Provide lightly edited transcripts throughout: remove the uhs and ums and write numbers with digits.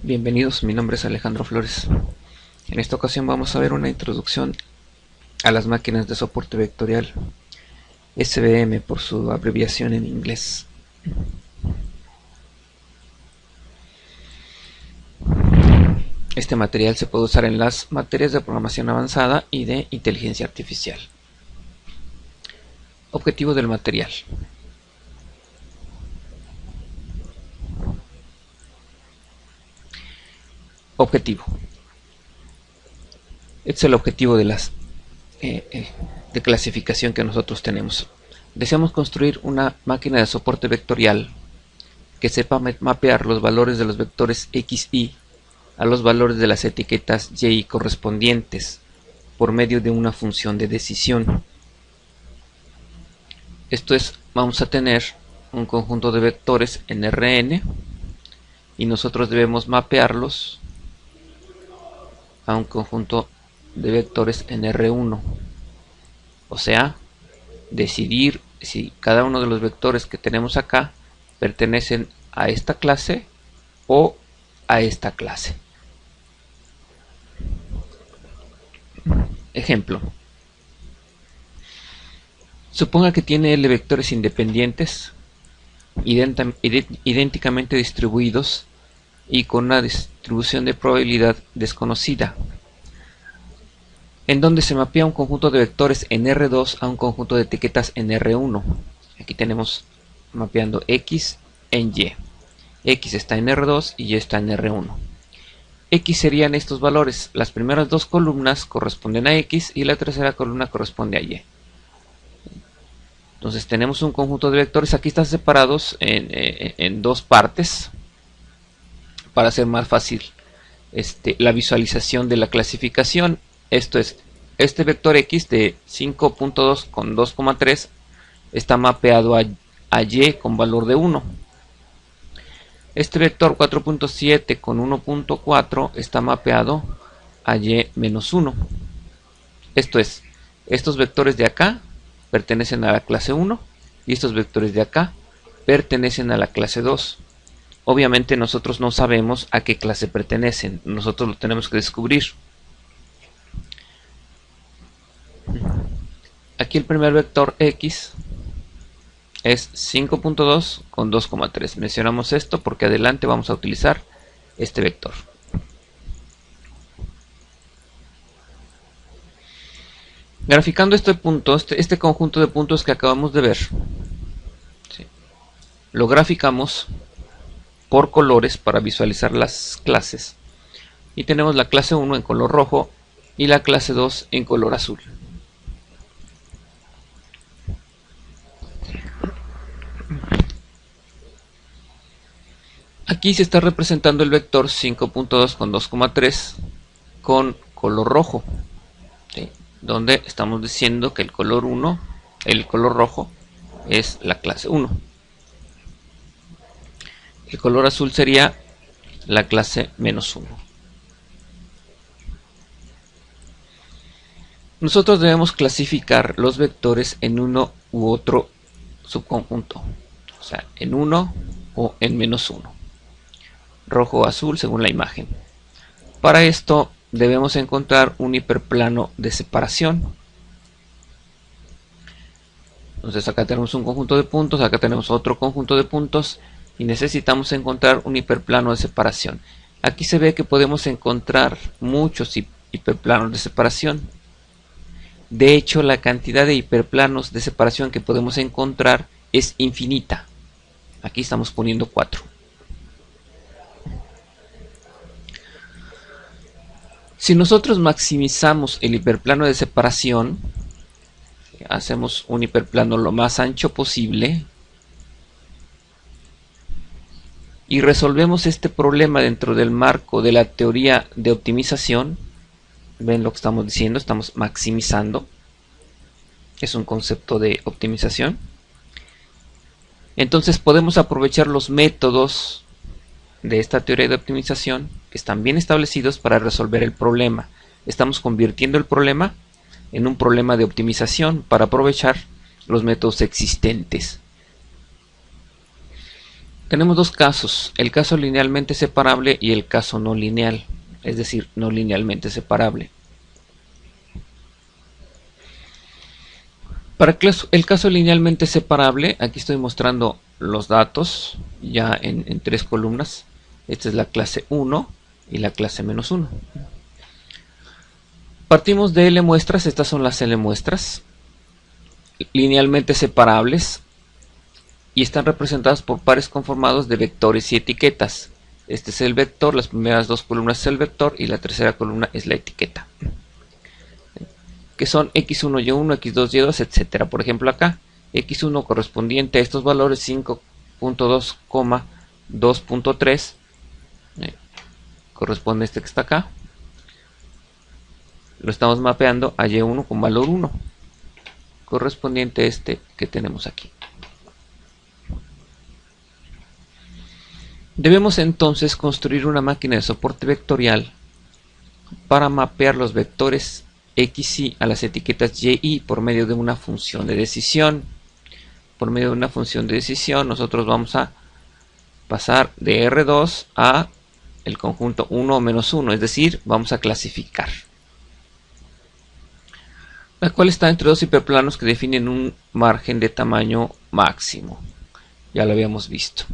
Bienvenidos, mi nombre es Alejandro Flores. En esta ocasión vamos a ver una introducción a las máquinas de soporte vectorial, SVM por su abreviación en inglés. Este material se puede usar en las materias de programación avanzada y de inteligencia artificial. Objetivo del material. Objetivo. Este es el objetivo de las de clasificación que nosotros tenemos. Deseamos construir una máquina de soporte vectorial que sepa mapear los valores de los vectores x, y a los valores de las etiquetas y y correspondientes por medio de una función de decisión. Esto es, vamos a tener un conjunto de vectores en Rn y nosotros debemos mapearlos a un conjunto de vectores en R1, o sea, decidir si cada uno de los vectores que tenemos acá pertenecen a esta clase o a esta clase. Ejemplo: suponga que tiene L vectores independientes idénticamente distribuidos y con una distribución de probabilidad desconocida, en donde se mapea un conjunto de vectores en R2 a un conjunto de etiquetas en R1. Aquí tenemos mapeando X en Y. X está en R2 y Y está en R1. X serían estos valores. Las primeras dos columnas corresponden a X y la tercera columna corresponde a Y. Entonces tenemos un conjunto de vectores. Aquí están separados en dos partes para hacer más fácil la visualización de la clasificación. Esto es, este vector X de 5.2 con 2,3 está mapeado a Y con valor de 1. Este vector 4.7 con 1.4 está mapeado a Y menos 1. Esto es, estos vectores de acá pertenecen a la clase 1 y estos vectores de acá pertenecen a la clase 2. Obviamente nosotros no sabemos a qué clase pertenecen, nosotros lo tenemos que descubrir. Aquí el primer vector X es 5.2 con 2,3. Mencionamos esto porque adelante vamos a utilizar este vector. Graficando este punto, este conjunto de puntos que acabamos de ver, ¿sí?, lo graficamos por colores para visualizar las clases. Y tenemos la clase 1 en color rojo y la clase 2 en color azul. Aquí se está representando el vector 5.2 con 2,3 con color rojo, ¿sí?, donde estamos diciendo que el color rojo es la clase 1. El color azul sería la clase menos 1. Nosotros debemos clasificar los vectores en uno u otro subconjunto, o sea, en 1 o en menos 1. Rojo o azul según la imagen. Para esto debemos encontrar un hiperplano de separación. Entonces acá tenemos un conjunto de puntos, acá tenemos otro conjunto de puntos y necesitamos encontrar un hiperplano de separación. Aquí se ve que podemos encontrar muchos hiperplanos de separación. De hecho, la cantidad de hiperplanos de separación que podemos encontrar es infinita. Aquí estamos poniendo 4. Si nosotros maximizamos el hiperplano de separación, hacemos un hiperplano lo más ancho posible y resolvemos este problema dentro del marco de la teoría de optimización. Ven lo que estamos diciendo, estamos maximizando. Es un concepto de optimización. Entonces podemos aprovechar los métodos de esta teoría de optimización que están bien establecidos para resolver el problema. estamos convirtiendo el problema en un problema de optimización para aprovechar los métodos existentes. Tenemos dos casos, el caso linealmente separable y el caso no lineal, es decir, no linealmente separable. Para el caso linealmente separable, aquí estoy mostrando los datos ya en tres columnas. Esta es la clase 1 y la clase menos 1. Partimos de L muestras, estas son las L muestras, linealmente separables, y están representadas por pares conformados de vectores y etiquetas. Este es el vector, las primeras dos columnas es el vector y la tercera columna es la etiqueta, que son x1, y1, x2, y2, etc. Por ejemplo acá, x1 correspondiente a estos valores 5.2, 2.3, corresponde a este que está acá. Lo estamos mapeando a y1 con valor 1, correspondiente a este que tenemos aquí. Debemos entonces construir una máquina de soporte vectorial para mapear los vectores x, y a las etiquetas y, y por medio de una función de decisión. Por medio de una función de decisión nosotros vamos a pasar de R2 a el conjunto 1 o menos 1, es decir, vamos a clasificar, la cual está entre dos hiperplanos que definen un margen de tamaño máximo. Ya lo habíamos visto.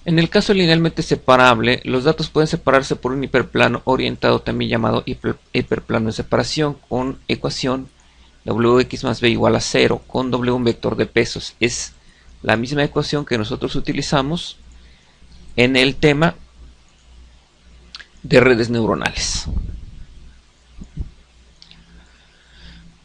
En el caso linealmente separable, los datos pueden separarse por un hiperplano orientado, también llamado hiperplano de separación, con ecuación wx más b igual a 0, con w un vector de pesos. Es la misma ecuación que nosotros utilizamos en el tema de redes neuronales.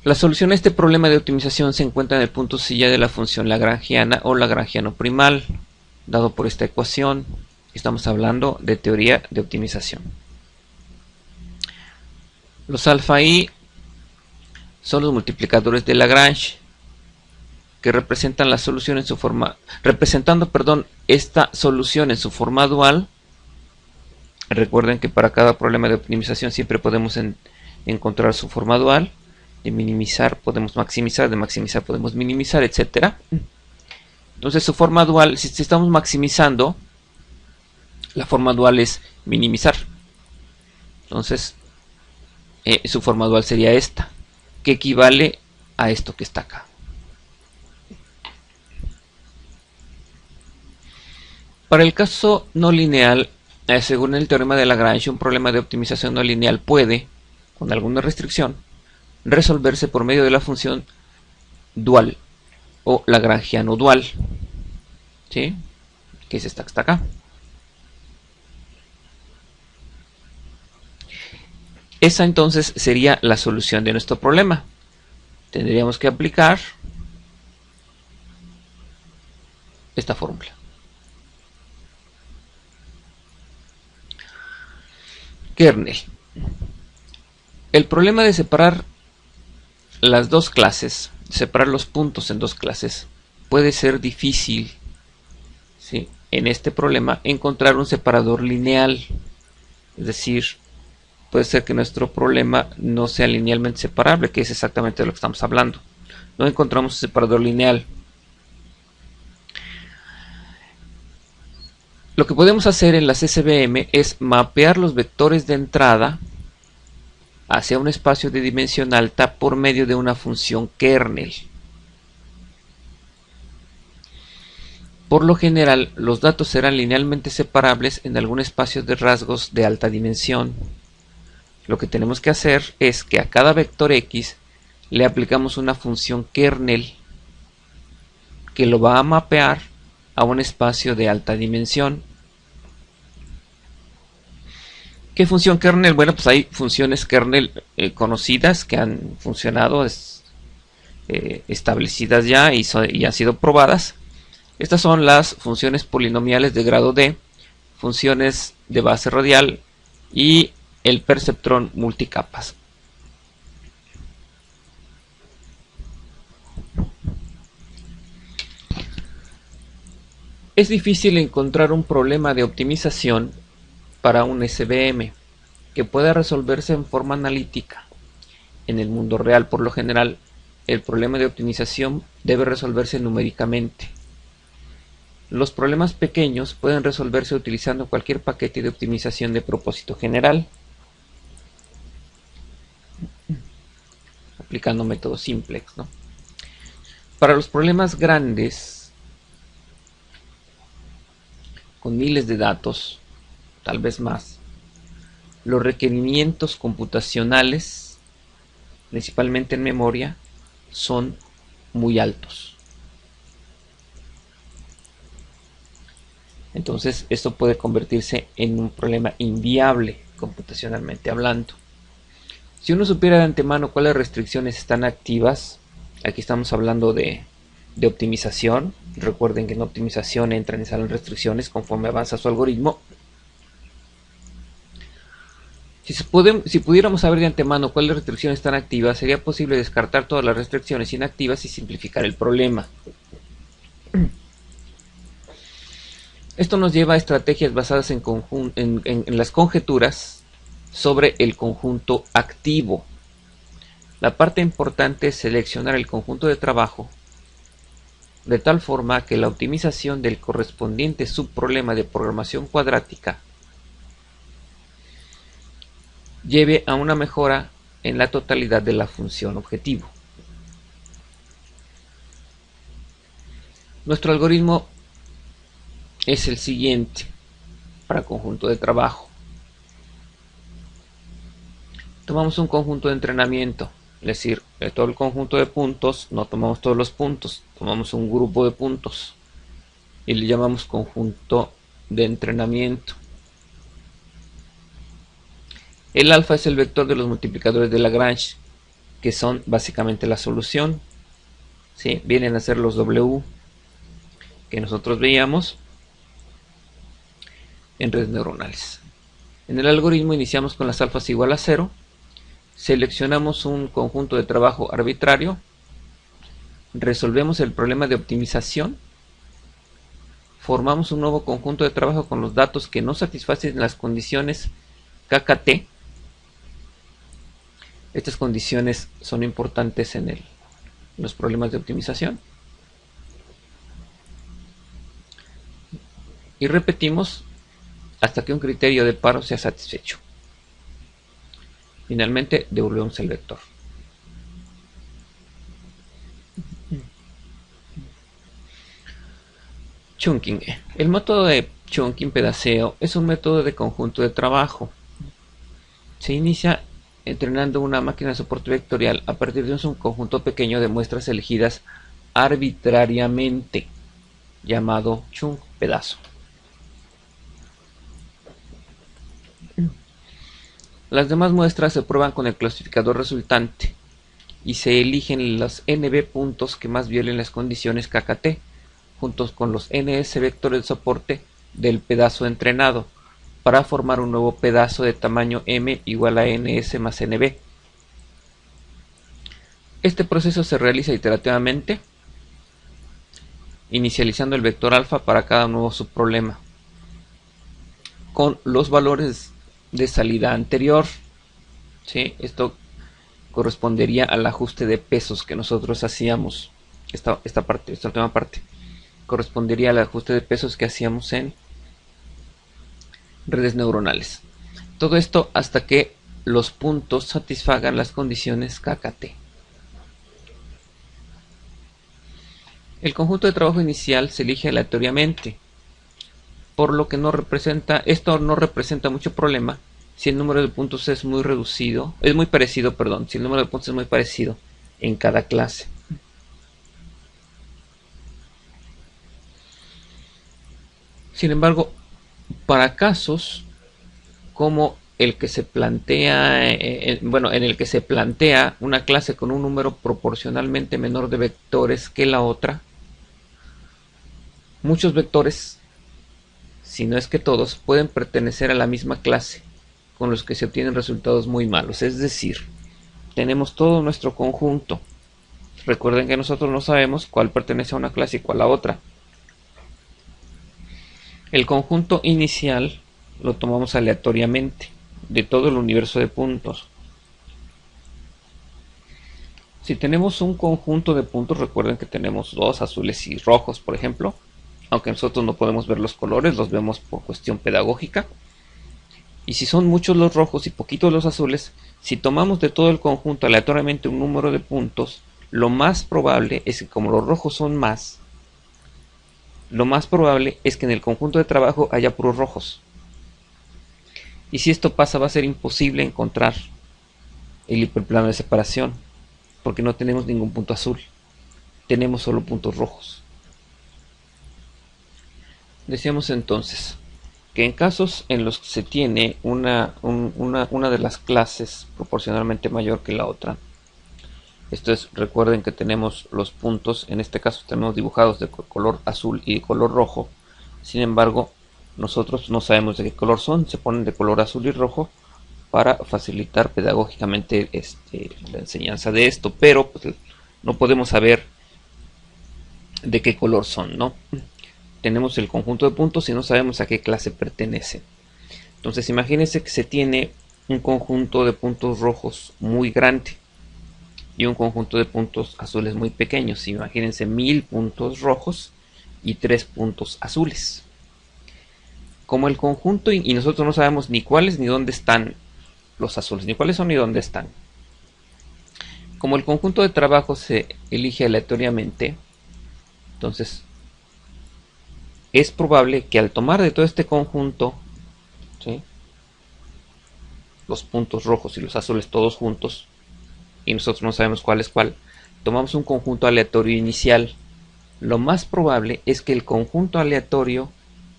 La solución a este problema de optimización se encuentra en el punto silla de la función lagrangiana o lagrangiano primal, dado por esta ecuación. Estamos hablando de teoría de optimización. Los alfa i son los multiplicadores de Lagrange, que representan la solución en su forma, esta solución en su forma dual. Recuerden que para cada problema de optimización siempre podemos encontrar su forma dual. De minimizar podemos maximizar, de maximizar podemos minimizar, etcétera. Entonces su forma dual, si estamos maximizando, la forma dual es minimizar. Entonces su forma dual sería esta, que equivale a esto que está acá. Para el caso no lineal, según el teorema de Lagrange, un problema de optimización no lineal puede, con alguna restricción, resolverse por medio de la función dual o lagrangiano dual, ¿sí? Que es esta que está acá. Esa entonces sería la solución de nuestro problema. Tendríamos que aplicar esta fórmula. Kernel. El problema de separar las dos clases, separar los puntos en dos clases, puede ser difícil, ¿sí? En este problema encontrar un separador lineal, es decir, puede ser que nuestro problema no sea linealmente separable, que es exactamente de lo que estamos hablando. No encontramos un separador lineal. Lo que podemos hacer en las SVM es mapear los vectores de entrada hacia un espacio de dimensión alta por medio de una función kernel. Por lo general, los datos serán linealmente separables en algún espacio de rasgos de alta dimensión. Lo que tenemos que hacer es que a cada vector x le aplicamos una función kernel que lo va a mapear a un espacio de alta dimensión. ¿Qué función kernel? Bueno, pues hay funciones kernel conocidas que han funcionado, establecidas ya y han sido probadas. Estas son las funciones polinomiales de grado D, funciones de base radial y el perceptrón multicapas. Es difícil encontrar un problema de optimización para un SVM que pueda resolverse en forma analítica. En el mundo real, por lo general, el problema de optimización debe resolverse numéricamente. Los problemas pequeños pueden resolverse utilizando cualquier paquete de optimización de propósito general, aplicando método simplex, ¿no? Para los problemas grandes, con miles de datos, tal vez más, los requerimientos computacionales, principalmente en memoria, son muy altos. Entonces esto puede convertirse en un problema inviable computacionalmente hablando. Si uno supiera de antemano cuáles restricciones están activas, aquí estamos hablando de optimización. Recuerden que en optimización entran y salen restricciones conforme avanza su algoritmo. Si pudiéramos saber de antemano cuáles restricciones están activas, sería posible descartar todas las restricciones inactivas y simplificar el problema. Esto nos lleva a estrategias basadas en las conjeturas sobre el conjunto activo. La parte importante es seleccionar el conjunto de trabajo de tal forma que la optimización del correspondiente subproblema de programación cuadrática lleve a una mejora en la totalidad de la función objetivo. Nuestro algoritmo es el siguiente para conjunto de trabajo. Tomamos un conjunto de entrenamiento, es decir, de todo el conjunto de puntos, no tomamos todos los puntos, tomamos un grupo de puntos y le llamamos conjunto de entrenamiento. El alfa es el vector de los multiplicadores de Lagrange, que son básicamente la solución. ¿Sí? Vienen a ser los W que nosotros veíamos en redes neuronales. En el algoritmo iniciamos con las alfas igual a 0, seleccionamos un conjunto de trabajo arbitrario, resolvemos el problema de optimización, formamos un nuevo conjunto de trabajo con los datos que no satisfacen las condiciones KKT. Estas condiciones son importantes en los problemas de optimización. Y repetimos hasta que un criterio de paro sea satisfecho. Finalmente devolvemos el vector. Chunking. El método de chunking pedaceo es un método de conjunto de trabajo. Se inicia entrenando una máquina de soporte vectorial a partir de un subconjunto pequeño de muestras elegidas arbitrariamente, llamado chunk pedazo. Las demás muestras se prueban con el clasificador resultante y se eligen los NB puntos que más violen las condiciones KKT, juntos con los NS vectores de soporte del pedazo entrenado, para formar un nuevo pedazo de tamaño M igual a NS más NB. Este proceso se realiza iterativamente, inicializando el vector alfa para cada nuevo subproblema, con los valores de salida anterior. ¿Sí? Esto correspondería al ajuste de pesos que nosotros hacíamos. Esta última parte correspondería al ajuste de pesos que hacíamos en redes neuronales. Todo esto hasta que los puntos satisfagan las condiciones KKT. El conjunto de trabajo inicial se elige aleatoriamente, por lo que esto no representa mucho problema si el número de puntos es muy parecido, si el número de puntos es muy parecido en cada clase. Sin embargo, para casos como el que se plantea, en el que se plantea una clase con un número proporcionalmente menor de vectores que la otra, muchos vectores, si no es que todos, pueden pertenecer a la misma clase, con los que se obtienen resultados muy malos. Es decir, tenemos todo nuestro conjunto. Recuerden que nosotros no sabemos cuál pertenece a una clase y cuál a otra. El conjunto inicial lo tomamos aleatoriamente de todo el universo de puntos. Si tenemos un conjunto de puntos, recuerden que tenemos dos, azules y rojos, por ejemplo. Aunque nosotros no podemos ver los colores, los vemos por cuestión pedagógica. Y si son muchos los rojos y poquitos los azules, si tomamos de todo el conjunto aleatoriamente un número de puntos, lo más probable es que, como los rojos son más, lo más probable es que en el conjunto de trabajo haya puros rojos. Y si esto pasa, va a ser imposible encontrar el hiperplano de separación, porque no tenemos ningún punto azul, tenemos solo puntos rojos. Decíamos entonces que en casos en los que se tiene una de las clases proporcionalmente mayor que la otra, esto es, recuerden que tenemos los puntos, en este caso tenemos dibujados de color azul y de color rojo, sin embargo nosotros no sabemos de qué color son, se ponen de color azul y rojo para facilitar pedagógicamente la enseñanza de esto, pero pues, no podemos saber de qué color son, ¿no? Tenemos el conjunto de puntos y no sabemos a qué clase pertenece. Entonces imagínense que se tiene un conjunto de puntos rojos muy grande y un conjunto de puntos azules muy pequeños. Imagínense 1000 puntos rojos y 3 puntos azules. Como el conjunto, y nosotros no sabemos ni cuáles ni dónde están los azules, ni cuáles son ni dónde están. Como el conjunto de trabajo se elige aleatoriamente, entonces es probable que al tomar de todo este conjunto, ¿sí?, los puntos rojos y los azules todos juntos, y nosotros no sabemos cuál es cuál, tomamos un conjunto aleatorio inicial. Lo más probable es que el conjunto aleatorio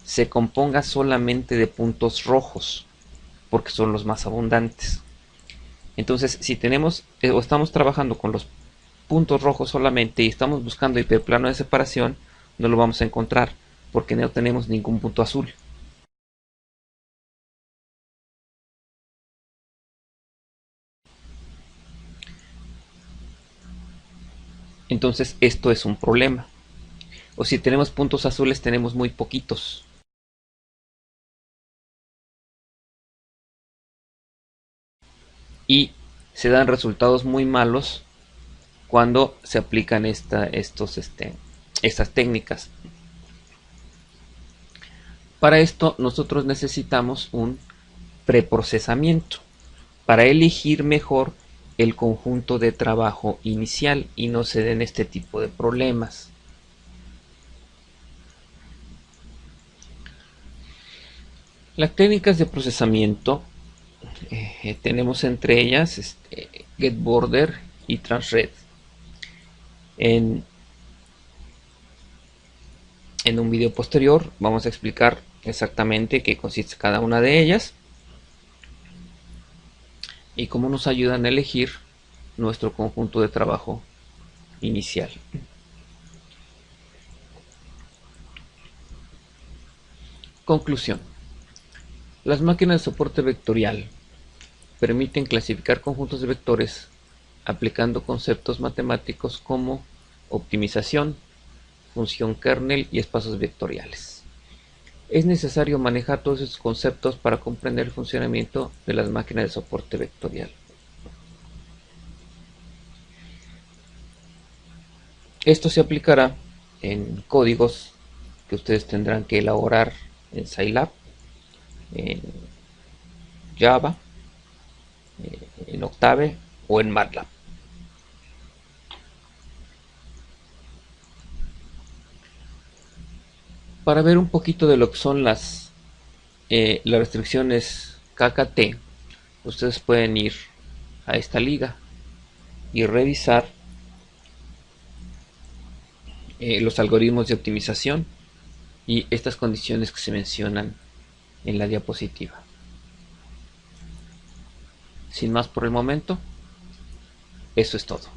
se componga solamente de puntos rojos, porque son los más abundantes. Entonces, si tenemos o estamos trabajando con los puntos rojos solamente y estamos buscando hiperplano de separación, no lo vamos a encontrar, porque no tenemos ningún punto azul. Entonces esto es un problema. O si tenemos puntos azules, tenemos muy poquitos. Y se dan resultados muy malos cuando se aplican estas técnicas. Para esto nosotros necesitamos un preprocesamiento para elegir mejor el conjunto de trabajo inicial y no se den este tipo de problemas. Las técnicas de procesamiento tenemos entre ellas GetBorder y Transred. En un video posterior vamos a explicar exactamente qué consiste cada una de ellas y cómo nos ayudan a elegir nuestro conjunto de trabajo inicial. Conclusión. Las máquinas de soporte vectorial permiten clasificar conjuntos de vectores aplicando conceptos matemáticos como optimización, función kernel y espacios vectoriales. Es necesario manejar todos estos conceptos para comprender el funcionamiento de las máquinas de soporte vectorial. Esto se aplicará en códigos que ustedes tendrán que elaborar en Scilab, en Java, en Octave o en MATLAB. Para ver un poquito de lo que son las restricciones KKT, ustedes pueden ir a esta liga y revisar los algoritmos de optimización y estas condiciones que se mencionan en la diapositiva. Sin más por el momento, eso es todo.